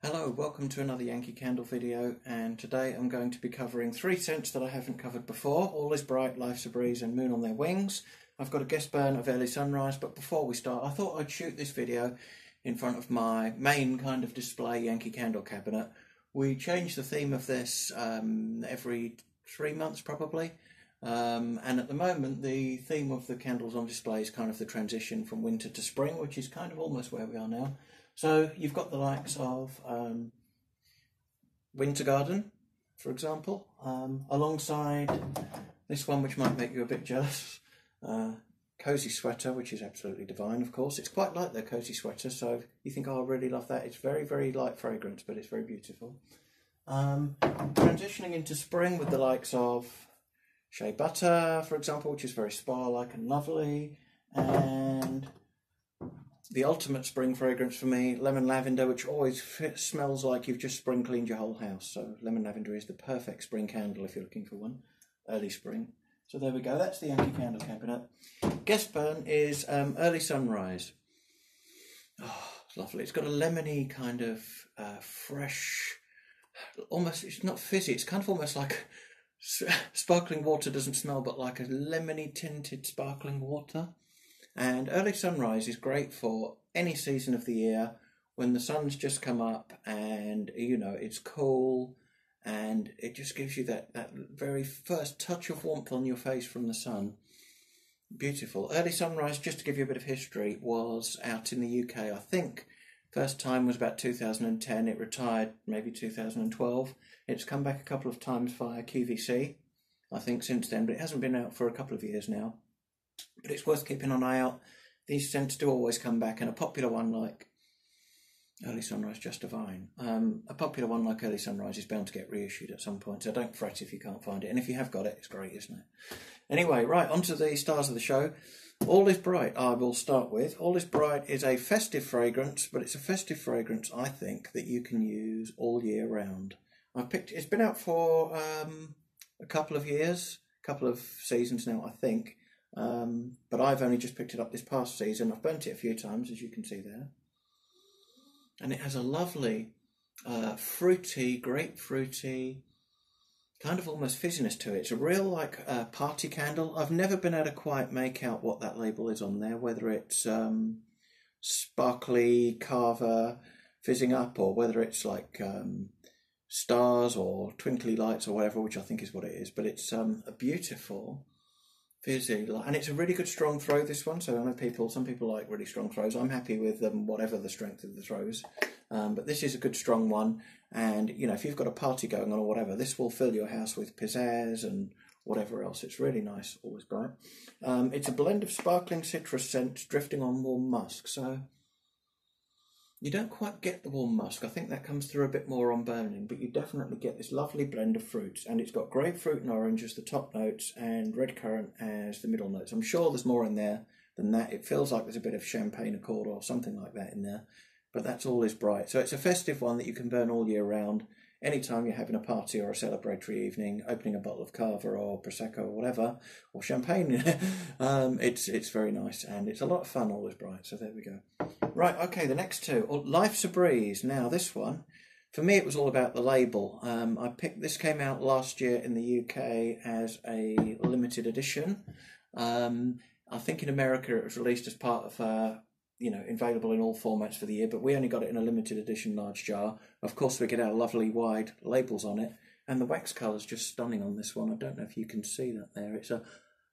Hello, welcome to another Yankee Candle video, and today I'm going to be covering 3 scents that I haven't covered before: All Is Bright, Life's a Breeze and Moon on Their Wings. I've got a guest burn of Early Sunrise, but before we start I thought I'd shoot this video in front of my main kind of display Yankee Candle cabinet. We change the theme of this every 3 months probably, and at the moment the theme of the candles on display is kind of the transition from winter to spring, which is kind of almost where we are now. So you've got the likes of Winter Garden, for example, alongside this one, which might make you a bit jealous, Cozy Sweater, which is absolutely divine, of course. It's quite like their Cozy Sweater, so you think, oh, I really love that. It's very, very light fragrance, but it's very beautiful. Transitioning into spring with the likes of Shea Butter, for example, which is very spa-like and lovely, and the ultimate spring fragrance for me, Lemon Lavender, which always smells like you've just spring cleaned your whole house. So Lemon Lavender is the perfect spring candle if you're looking for one, early spring. So there we go, that's the Yankee Candle cabinet. Guest burn is Early Sunrise. Oh, lovely. It's got a lemony kind of fresh, almost, it's not fizzy, it's kind of almost like sparkling water doesn't smell, but like a lemony tinted sparkling water. And Early Sunrise is great for any season of the year when the sun's just come up and, you know, it's cool and it just gives you that very first touch of warmth on your face from the sun. Beautiful. Early Sunrise, just to give you a bit of history, was out in the UK, I think. First time was about 2010. It retired maybe 2012. It's come back a couple of times via QVC, I think, since then, but it hasn't been out for a couple of years now. But it's worth keeping an eye out. These scents do always come back, and a popular one like Early Sunrise, just divine. A popular one like Early Sunrise is bound to get reissued at some point, so don't fret if you can't find it. And if you have got it, it's great, isn't it? Anyway, right, on to the stars of the show. All Is Bright, I will start with. All Is Bright is a festive fragrance, but it's a festive fragrance, I think, that you can use all year round. It's been out for a couple of years, a couple of seasons now, I think. But I've only just picked it up this past season. I've burnt it a few times, as you can see there. And it has a lovely fruity, grapefruity, kind of almost fizziness to it. It's a real like party candle. I've never been able to quite make out what that label is on there, whether it's sparkly carver fizzing up or whether it's like stars or twinkly lights or whatever, which I think is what it is. But it's a beautiful fizzy, and it's a really good strong throw, this one. So I know some people like really strong throws. I'm happy with whatever the strength of the throws, but this is a good strong one. And you know, if you've got a party going on or whatever, this will fill your house with pizzazz and whatever else. It's really nice. All Is Bright. It's a blend of sparkling citrus scents drifting on warm musk. So you don't quite get the warm musk. I think that comes through a bit more on burning, but you definitely get this lovely blend of fruits. And it's got grapefruit and orange as the top notes and red currant as the middle notes. I'm sure there's more in there than that. It feels like there's a bit of champagne accord or something like that in there. But that's All Is Bright. So it's a festive one that you can burn all year round. Anytime you're having a party or a celebratory evening, opening a bottle of Cava or Prosecco or whatever, or champagne, it's very nice and it's a lot of fun. All Is Bright. So there we go. Right, okay, the next two. Life's a Breeze. Now this one, for me, it was all about the label. This came out last year in the UK as a limited edition. I think in America it was released as part of available in all formats for the year, but we only got it in a limited edition large jar. Of course, we get our lovely wide labels on it, and the wax colour's just stunning on this one. I don't know if you can see that there. It's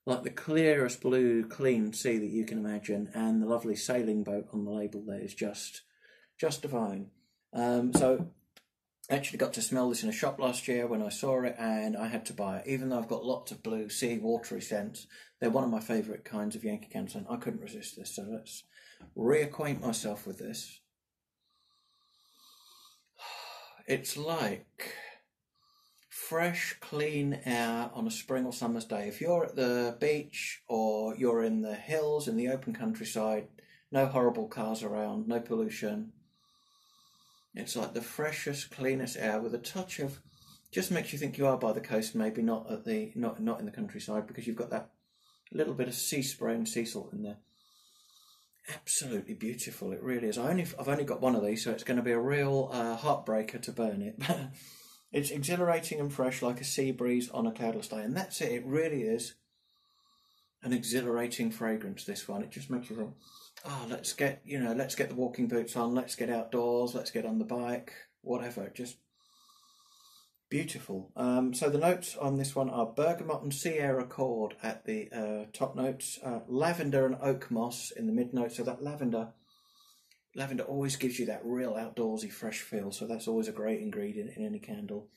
like the clearest blue, clean sea that you can imagine, and the lovely sailing boat on the label there is just divine. So I actually got to smell this in a shop last year when I saw it, and I had to buy it. Even though I've got lots of blue, sea, watery scents, they're one of my favourite kinds of Yankee Candle scent. I couldn't resist this, so let's reacquaint myself with this. It's like fresh, clean air on a spring or summer's day. If you're at the beach or you're in the hills in the open countryside, no horrible cars around, no pollution. It's like the freshest, cleanest air with a touch of, just makes you think you are by the coast, maybe not in the countryside, because you've got that little bit of sea spray and sea salt in there. absolutely beautiful. It really is. I've only got one of these, so it's going to be a real heartbreaker to burn it. It's exhilarating and fresh like a sea breeze on a cloudless day, and that's it. It really is an exhilarating fragrance, this one. It just makes you think, oh, let's get the walking boots on, let's get outdoors, let's get on the bike, whatever. Just beautiful. So the notes on this one are bergamot and sea air accord at the top notes, lavender and oak moss in the mid notes. So that lavender always gives you that real outdoorsy fresh feel, so that's always a great ingredient in any candle.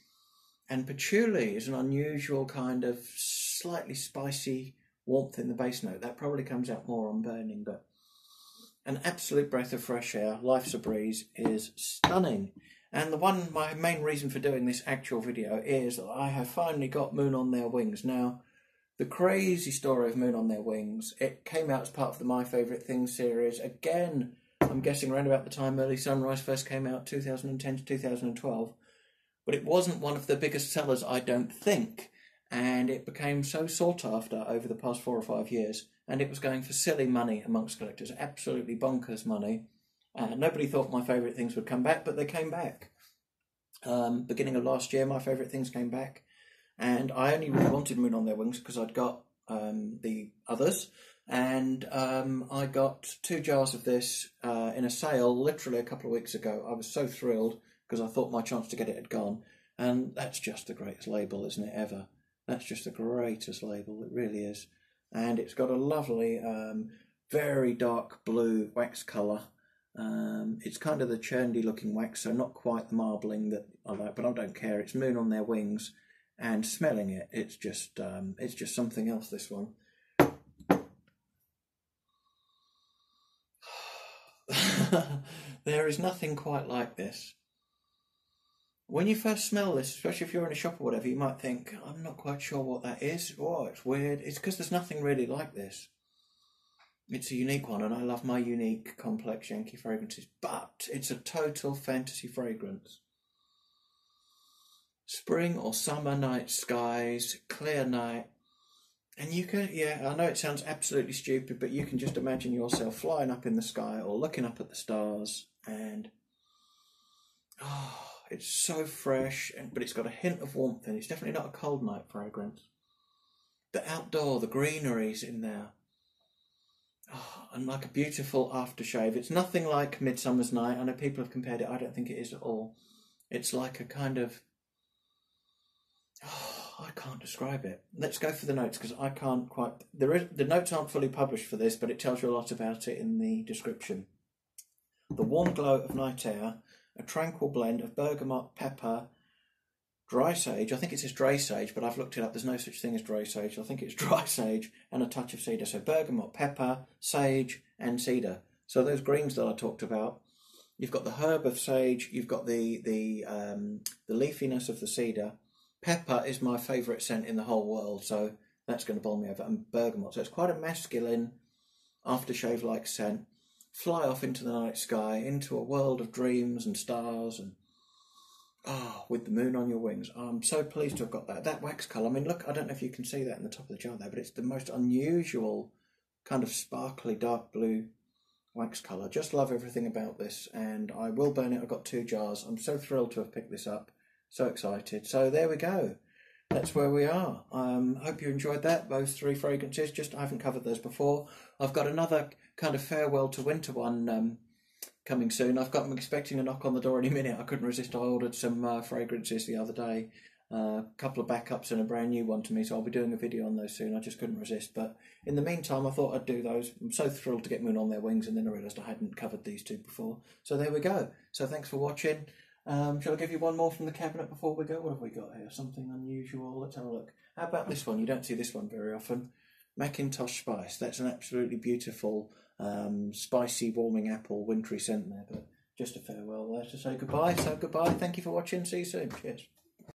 And patchouli is an unusual kind of slightly spicy warmth in the base note. That probably comes out more on burning, but an absolute breath of fresh air. Life's a Breeze is stunning. And my main reason for doing this actual video is that I have finally got Moon on Their Wings. Now, the crazy story of Moon on Their Wings, it came out as part of the My Favourite Things series. Again, I'm guessing around about the time Early Sunrise first came out, 2010 to 2012. But it wasn't one of the biggest sellers, I don't think. And it became so sought after over the past 4 or 5 years. And it was going for silly money amongst collectors, absolutely bonkers money. Nobody thought My Favourite Things would come back, but they came back. Beginning of last year, My Favourite Things came back. And I only really wanted Moon on Their Wings because I'd got the others. And I got 2 jars of this in a sale literally a couple of weeks ago. I was so thrilled because I thought my chance to get it had gone. And that's just the greatest label, isn't it, ever? That's just the greatest label, it really is. And it's got a lovely, very dark blue wax colour. It's kind of the churnedy looking wax, so not quite the marbling that I like, but I don't care. It's Moon on Their Wings, and smelling it, it's just something else, this one. There is nothing quite like this. When you first smell this, especially if you're in a shop or whatever, you might think, I'm not quite sure what that is. Oh, it's weird. It's because there's nothing really like this. It's a unique one, and I love my unique, complex Yankee fragrances, but it's a total fantasy fragrance. Spring or summer night skies, clear night, and you can, I know it sounds absolutely stupid, but you can just imagine yourself flying up in the sky or looking up at the stars, and it's so fresh, but it's got a hint of warmth, and it's definitely not a cold night fragrance. The outdoor, the greenery's in there. And like a beautiful aftershave. It's nothing like Midsummer's Night. I know people have compared it. I don't think it is at all. It's like a kind of... I can't describe it. Let's go for the notes, because I can't quite... The notes aren't fully published for this, but it tells you a lot about it in the description. The warm glow of night air, a tranquil blend of bergamot, pepper, dry sage. I think it says dry sage, but I've looked it up. There's no such thing as dry sage. I think it's dry sage and a touch of cedar. So bergamot, pepper, sage, and cedar. So those greens that I talked about, you've got the herb of sage, you've got the leafiness of the cedar. Pepper is my favourite scent in the whole world, so that's going to bowl me over. And bergamot. So it's quite a masculine, aftershave-like scent. Fly off into the night sky, into a world of dreams and stars, and with the moon on your wings. I'm so pleased to have got that. That wax colour, I mean, look, I don't know if you can see that in the top of the jar there, but it's the most unusual kind of sparkly dark blue wax colour. Just love everything about this, and I will burn it. I've got 2 jars. I'm so thrilled to have picked this up. So excited. So there we go. That's where we are. Hope you enjoyed that. Those 3 fragrances. Just I haven't covered those before. I've got another kind of farewell to winter one coming soon. I'm expecting a knock on the door any minute. I couldn't resist. I ordered some fragrances the other day. A couple of backups and a brand new one to me. So I'll be doing a video on those soon. I just couldn't resist. But in the meantime, I thought I'd do those. I'm so thrilled to get Moon on Their Wings, and then I realised I hadn't covered these 2 before. So there we go. So thanks for watching. Shall I give you one more from the cabinet before we go? What have we got here? Something unusual. Let's have a look. How about this one? You don't see this one very often. Macintosh Spice. That's an absolutely beautiful, spicy, warming apple, wintry scent there. But just a farewell there to say goodbye. So goodbye. Thank you for watching. See you soon. Cheers.